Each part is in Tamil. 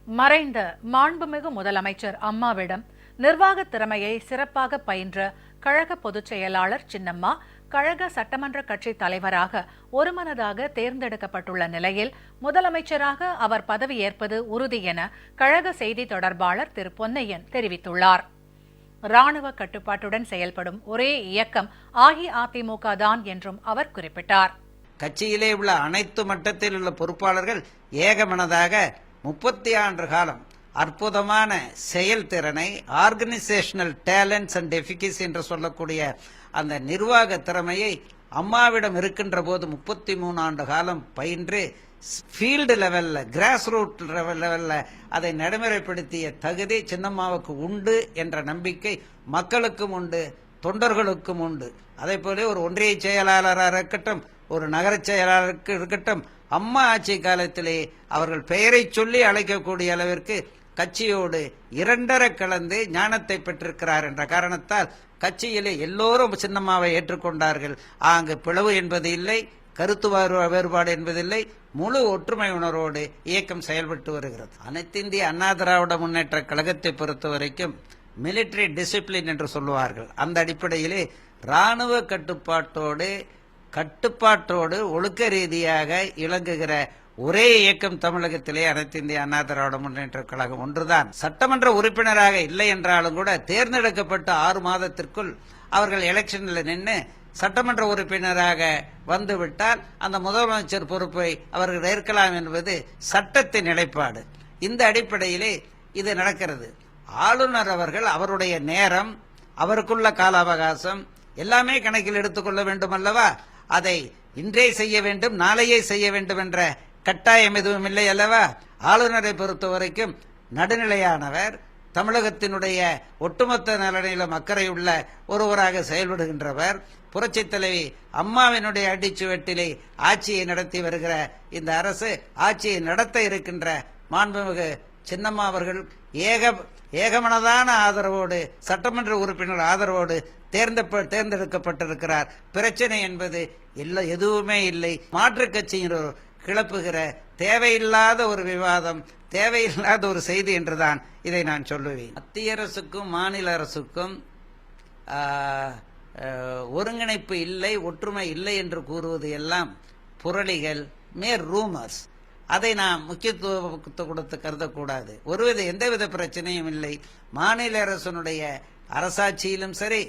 மறைந்த மாண்புமிகு முதலமைச்சர் அம்மாவிடம் நிர்வாக திறமையை சிறப்பாக பயின்ற கழக பொதுச் செயலாளர் சின்னம்மா கழக சட்டமன்ற கட்சி தலைவராக ஒருமனதாக தேர்ந்தெடுக்கப்பட்டுள்ள நிலையில் முதலமைச்சராக அவர் பதவியேற்பது உறுதி என கழக செய்தி தொடர்பாளர் திரு பொன்னையன் தெரிவித்துள்ளார். ராணுவ கட்டுப்பாட்டுடன் செயல்படும் ஒரே இயக்கம் அஇஅதிமுக தான் என்றும் அவர் குறிப்பிட்டார். கட்சியிலே உள்ள அனைத்து மட்டத்தில் உள்ள பொறுப்பாளர்கள் ஏகமனதாக 30 ஆண்டு காலம் அற்புதமான செயல்திறனை, ஆர்கனைசேஷனல் டேலண்ட்ஸ் அண்ட் எஃபிகசி என்று சொல்லக்கூடிய அந்த நிர்வாக திறமையை அம்மாவிடம் இருக்கின்ற போது 33 ஆண்டு காலம் பயின்று ஃபீல்டு லெவல்ல, கிராஸ் ரூட் லெவல்ல அதை நடைமுறைப்படுத்திய தகுதி சின்னம்மாவுக்கு உண்டு என்ற நம்பிக்கை மக்களுக்கும் உண்டு, தொண்டர்களுக்கும் உண்டு. அதே போல ஒரு ஒன்றிய செயலாளராக இருக்கட்டும், ஒரு நகர செயலாளருக்கு இருக்கட்டும், அம்மா ஆட்சி காலத்திலே அவர்கள் பெயரை சொல்லி அழைக்கக்கூடிய அளவிற்கு கட்சியோடு இரண்டரை கலந்து ஞானத்தை பெற்றிருக்கிறார் என்ற காரணத்தால் கட்சியிலே எல்லோரும் சின்னம்மாவை ஏற்றுக்கொண்டார்கள். அங்கு பிளவு என்பது இல்லை, கருத்து வேறுபாடு என்பதில்லை, முழு ஒற்றுமை உணர்வோடு இயக்கம் செயல்பட்டு வருகிறது. அனைத்து இந்திய அண்ணா திராவிட முன்னேற்ற கழகத்தை பொறுத்த வரைக்கும் மிலிட்டரி டிசிப்ளின் என்று சொல்லுவார்கள். அந்த அடிப்படையிலே ராணுவ கட்டுப்பாட்டோடு ஒழுக்க ரீதியாக இலங்குகிற ஒரே இயக்கம் தமிழகத்திலே அனைத்து இந்திய அண்ணா திராவிட முன்னேற்ற கழகம் ஒன்றுதான். சட்டமன்ற உறுப்பினராக இல்லை என்றாலும் கூட தேர்ந்தெடுக்கப்பட்ட 6 மாதத்திற்குள் அவர்கள் எலெக்ஷனில் நின்று சட்டமன்ற உறுப்பினராக வந்துவிட்டால் அந்த முதலமைச்சர் பொறுப்பை அவர்கள் ஏற்கலாம் என்பது சட்டத்தின் நிலைப்பாடு. இந்த அடிப்படையிலே இது நடக்கிறது. ஆளுநர் அவர்கள் அவருடைய நேரம், அவருக்குள்ள கால அவகாசம் எல்லாமே கணக்கில் எடுத்துக்கொள்ள வேண்டும் அல்லவா? அதை இன்றே செய்ய வேண்டும், நாளையே செய்ய வேண்டும் என்ற கட்டாயம் எதுவும் இல்லை அல்லவா? ஆளுநரை பொறுத்த வரைக்கும் நடுநிலையானவர், தமிழகத்தினுடைய ஒட்டுமொத்த நலனிலும் அக்கறையுள்ள ஒருவராக செயல்படுகின்றவர். புரட்சித் தலைவி அம்மாவினுடைய அடிச்சுவட்டிலே ஆட்சியை நடத்தி வருகிற இந்த அரசு ஆட்சியை நடத்த இருக்கின்ற மாண்புமிகு சின்னம்மா அவர்கள் ஏகமனதான ஆதரவோடு, சட்டமன்ற உறுப்பினர் ஆதரவோடு தேர்ந்தெடுக்கப்பட்டிருக்கிறார். பிரச்சனை என்பது எதுவுமே இல்லை. மாற்றுக் கட்சியினர் கிளப்புகிற தேவையில்லாத ஒரு விவாதம், தேவையில்லாத ஒரு செய்தி என்றுதான் இதை நான் சொல்லுவேன். மத்திய அரசுக்கும் மாநில அரசுக்கும் ஒருங்கிணைப்பு இல்லை, ஒற்றுமை இல்லை என்று கூறுவது எல்லாம் புரளிகள், மேர் ரூமர்ஸ். அதை நாம் முக்கியத்துவம் கொடுத்து கருதக்கூடாது. ஒருவித எந்தவித பிரச்சனையும் இல்லை. மாநில அரசனுடைய அரசாட்சியிலும் சரி,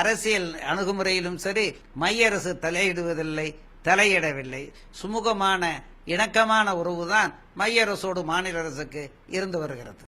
அரசியல் அணுகுமுறையிலும் சரி, மைய அரசு தலையிடுவதில்லை, தலையிடவில்லை. சுமூகமான இணக்கமான உறவுதான் மைய அரசோடு மாநில அரசுக்கு இருந்து வருகிறது.